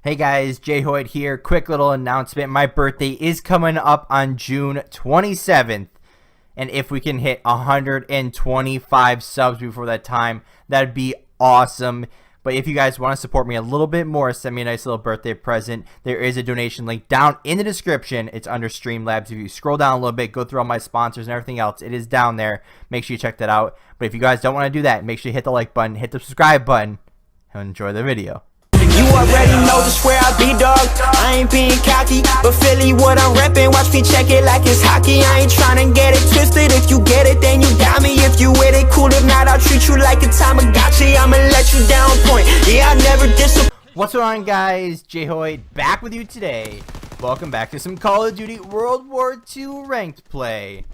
Hey guys, JHoyt here. Quick little announcement. My birthday is coming up on June 27th. And if we can hit 125 subs before that time, that'd be awesome. But if you guys want to support me a little bit more, send me a nice little birthday present. There is a donation link down in the description. It's under Streamlabs. If you scroll down a little bit, go through all my sponsors and everything else, it is down there. Make sure you check that out. But if you guys don't want to do that, make sure you hit the like button, hit the subscribe button, and enjoy the video. You already know just where I be, dog. I ain't being cocky, but Philly what I'm reppin'. Watch me check it like it's hockey. I ain't tryna get it twisted. If you get it, then you got me. If you with it, cool. If not, I'll treat you like a Tamagotchi. I'ma let you down point. Yeah, I never disappoint. What's going on, guys? JHoyt back with you today. Welcome back to some Call of Duty World War II ranked play.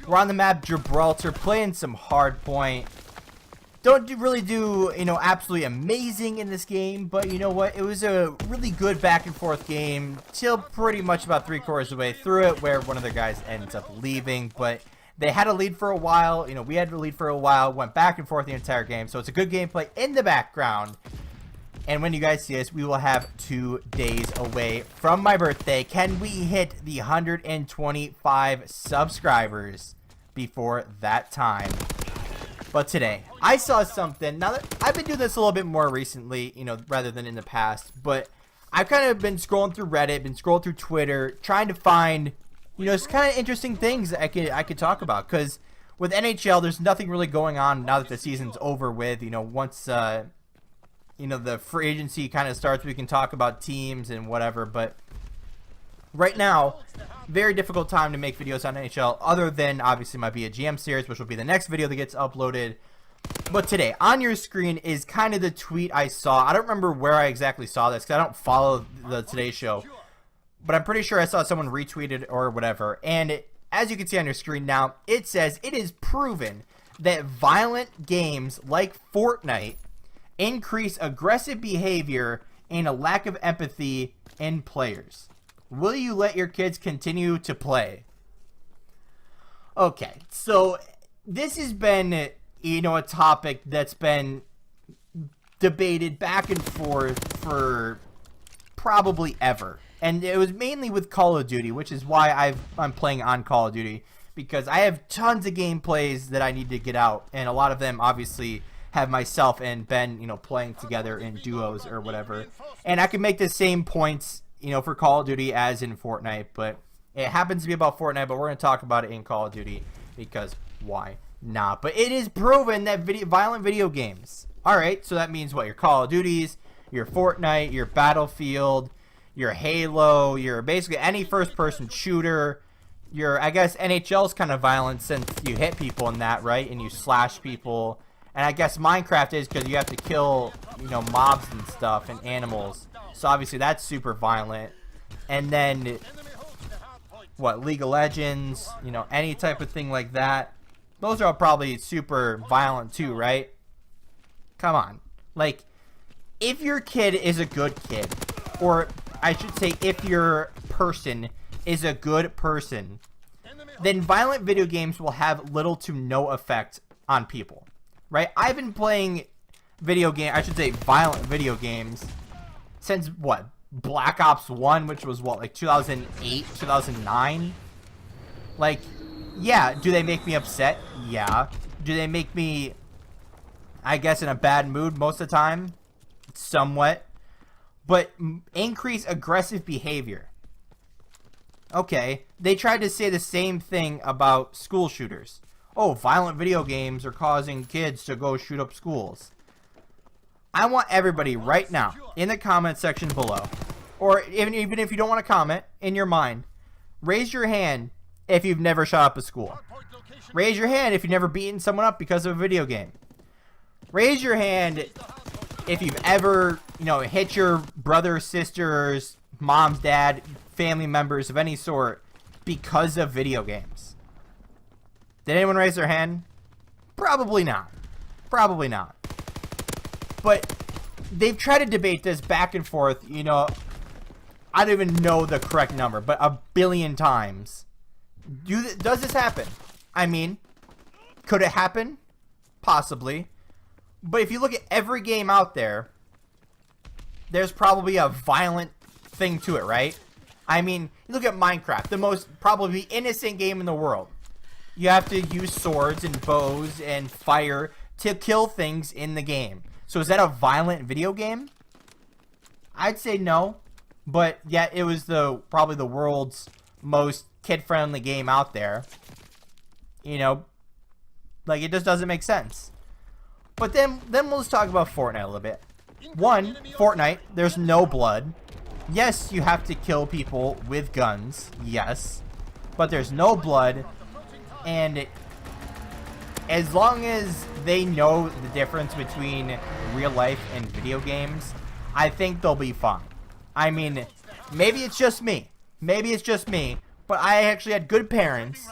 We're on the map Gibraltar, playing some hardpoint. Don't really do, absolutely amazing in this game, but you know what? It was a really good back and forth game till pretty much about 3/4 of the way through it, where one of the guys ends up leaving. But they had a lead for a while. We had a lead for a while, went back and forth the entire game. So it's a good gameplay in the background. And when you guys see us, we will have 2 days away from my birthday. Can we hit the 125 subscribers before that time? But today, I saw something. Now that I've been doing this a little bit more recently, rather than in the past, but I've kind of been scrolling through Reddit, been scrolling through Twitter, trying to find, some kind of interesting things that I could talk about. Because with NHL, there's nothing really going on now that the season's over with. Once the free agency kind of starts, we can talk about teams and whatever. But right now, very difficult time to make videos on NHL, other than obviously my Be a GM series, which will be the next video that gets uploaded. But today, on your screen is kind of the tweet I saw. I don't remember where I exactly saw this because I don't follow the Today Show, but I'm pretty sure I saw someone retweeted or whatever. And as you can see on your screen now, it says it is proven that violent games like Fortnite increase aggressive behavior and a lack of empathy in players. Will you let your kids continue to play? Okay, so this has been, a topic that's been debated back and forth for probably ever. And it was mainly with Call of Duty, which is why I'm playing on Call of Duty, because I have tons of gameplays that I need to get out, and a lot of them obviously have myself and Ben, playing together in duos or whatever. And I can make the same points for Call of Duty as in Fortnite, but it happens to be about Fortnite, but we're going to talk about it in Call of Duty because why not? But it is proven that violent video games, alright, so that means what? Your Call of Duties, your Fortnite, your Battlefield, your Halo, your basically any first-person shooter, your, I guess NHL's kind of violent since you hit people in that, right? And you slash people, and I guess Minecraft is because you have to kill, mobs and stuff and animals. So obviously that's super violent. And then what, League of Legends, any type of thing like that. Those are all probably super violent too, right? Come on. Like, if your kid is a good kid, or I should say if your person is a good person, then violent video games will have little to no effect on people, right? I've been playing violent video games since what? Black Ops 1, which was what, like 2008, 2009? Like, yeah, do they make me upset? Yeah. Do they make me, I guess, in a bad mood most of the time? Somewhat. But increase aggressive behavior. Okay, they tried to say the same thing about school shooters. Oh, violent video games are causing kids to go shoot up schools. I want everybody right now in the comment section below, or even if you don't want to comment, in your mind, raise your hand if you've never shot up a school. Raise your hand if you've never beaten someone up because of a video game. Raise your hand if you've ever, hit your brother, sisters, mom's, dad, family members of any sort because of video games. Did anyone raise their hand? Probably not. Probably not. But they've tried to debate this back and forth, I don't even know the correct number, but a billion times. Does this happen? I mean, could it happen? Possibly. But if you look at every game out there, there's probably a violent thing to it, right? I mean, look at Minecraft, the most probably innocent game in the world. You have to use swords and bows and fire to kill things in the game. So is that a violent video game? I'd say no, but yet it was probably the world's most kid-friendly game out there. You know, like, it just doesn't make sense. But then we'll just talk about Fortnite a little bit. One, Fortnite, there's no blood. Yes, you have to kill people with guns, yes, but there's no blood, and as long as they know the difference between real life and video games, I think they'll be fine. I mean, maybe it's just me, but I actually had good parents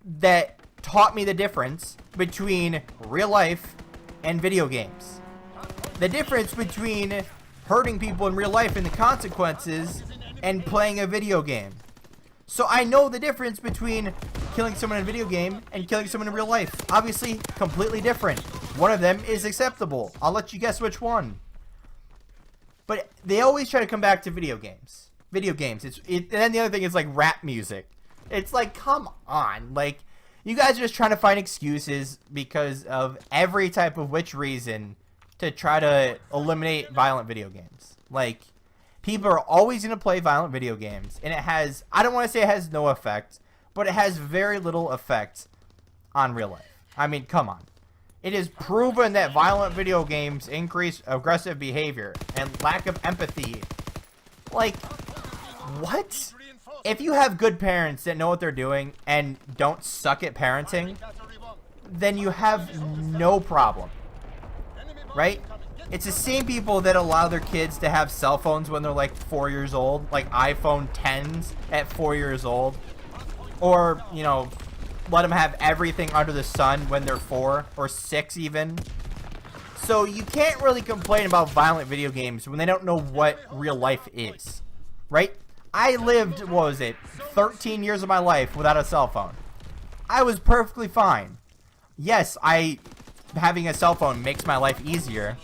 that taught me the difference between real life and video games. The difference between hurting people in real life and the consequences and playing a video game. So I know the difference between killing someone in a video game and killing someone in real life. Obviously, completely different. One of them is acceptable. I'll let you guess which one. But they always try to come back to video games. And then the other thing is like rap music. It's like, come on. Like, you guys are just trying to find excuses because of every type of which reason to try to eliminate violent video games. Like, people are always going to play violent video games, and it has, I don't want to say it has no effect, but it has very little effect on real life. I mean, come on. It is proven that violent video games increase aggressive behavior and lack of empathy. Like, what? If you have good parents that know what they're doing and don't suck at parenting, then you have no problem. Right? It's the same people that allow their kids to have cell phones when they're like 4 years old, like iPhone 10s at 4 years old, or, you know, let them have everything under the sun when they're 4 or 6 even. So you can't really complain about violent video games when they don't know what real life is, right? I lived, what was it, 13 years of my life without a cell phone. I was perfectly fine. Yes, having a cell phone makes my life easier,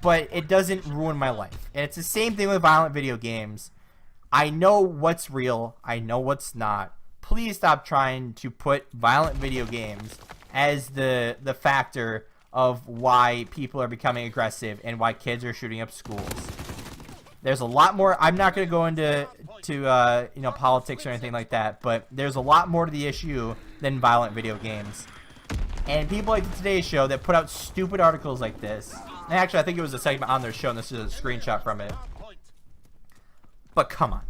but it doesn't ruin my life. And it's the same thing with violent video games. I know what's real. I know what's not. Please stop trying to put violent video games as the factor of why people are becoming aggressive and why kids are shooting up schools. There's a lot more. I'm not going to go into you know, politics or anything like that, but there's a lot more to the issue than violent video games. And people like the Today Show that put out stupid articles like this. And actually, I think it was a segment on their show, and this is a screenshot from it. But come on.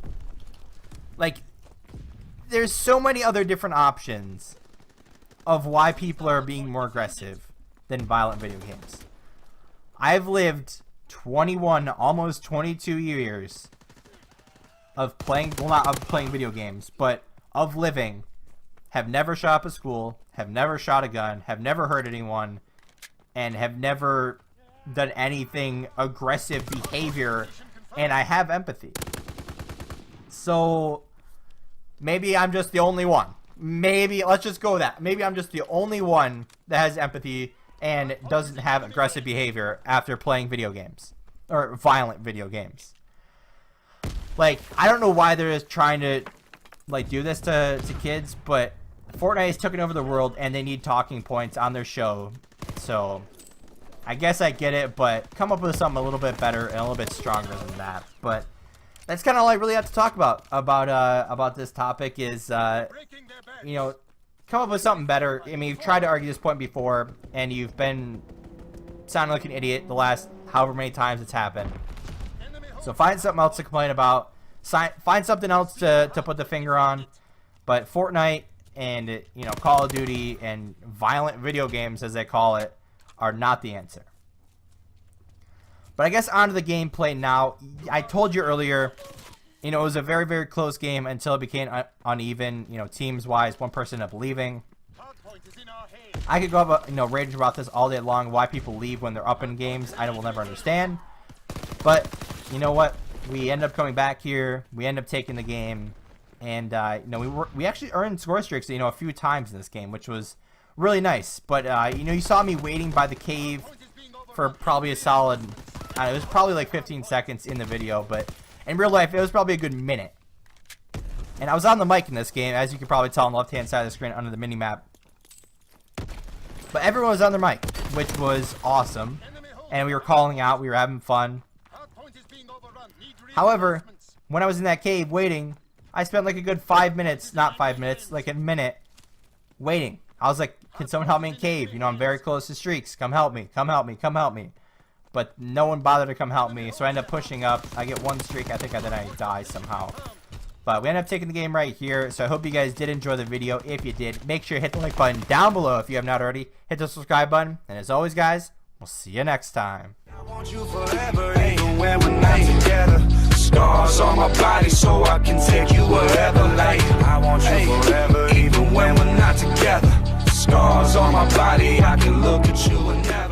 Like, there's so many other different options of why people are being more aggressive than violent video games. I've lived 21, almost 22 years of playing, well, not of playing video games, but of living. Have never shot up a school, have never shot a gun, have never hurt anyone, and have never done anything aggressive behavior, and I have empathy. So maybe I'm just the only one. Maybe, let's just go with that. Maybe I'm just the only one that has empathy and doesn't have aggressive behavior after playing video games. Or violent video games. Like, I don't know why they're just trying to, like, do this to kids, but Fortnite has taken over the world and they need talking points on their show. So, I guess I get it, but come up with something a little bit better and a little bit stronger than that. But that's kind of all I really have to talk about this topic is, you know, come up with something better. I mean, you've tried to argue this point before, and you've been sounding like an idiot the last however many times it's happened. So find something else to complain about. Find something else to put the finger on. But Fortnite and, you know, Call of Duty and violent video games, as they call it, are not the answer. But I guess onto the gameplay now. I told you earlier, you know, it was a very, very close game until it became uneven, you know, teams-wise. One person ended up leaving. I could go up, you know, rage about this all day long, why people leave when they're up in games. I will never understand. But, you know what? We end up coming back here. We end up taking the game. And, you know, we actually earned score streaks, you know, a few times in this game, which was really nice. But, you know, you saw me waiting by the cave for probably a solid, It was probably like 15 seconds in the video, but in real life, it was probably a good minute. And I was on the mic in this game, as you can probably tell on the left-hand side of the screen under the mini-map. But everyone was on their mic, which was awesome. And we were calling out, we were having fun. However, when I was in that cave waiting, I spent like a good 5 minutes, not 5 minutes, like a minute waiting. I was like, can someone help me in cave? You know, I'm very close to streaks. Come help me, come help me, come help me. But no one bothered to come help me, so I end up pushing up. I get one streak, I think, and then I die somehow. But we end up taking the game right here, so I hope you guys did enjoy the video. If you did, make sure you hit the like button down below if you have not already. Hit the subscribe button, and as always, guys, we'll see you next time. I want you forever, even when we're not together. Scars on my body so I can take you wherever, like I want you forever, even when we're not together. Scars on my body, I can look at you and never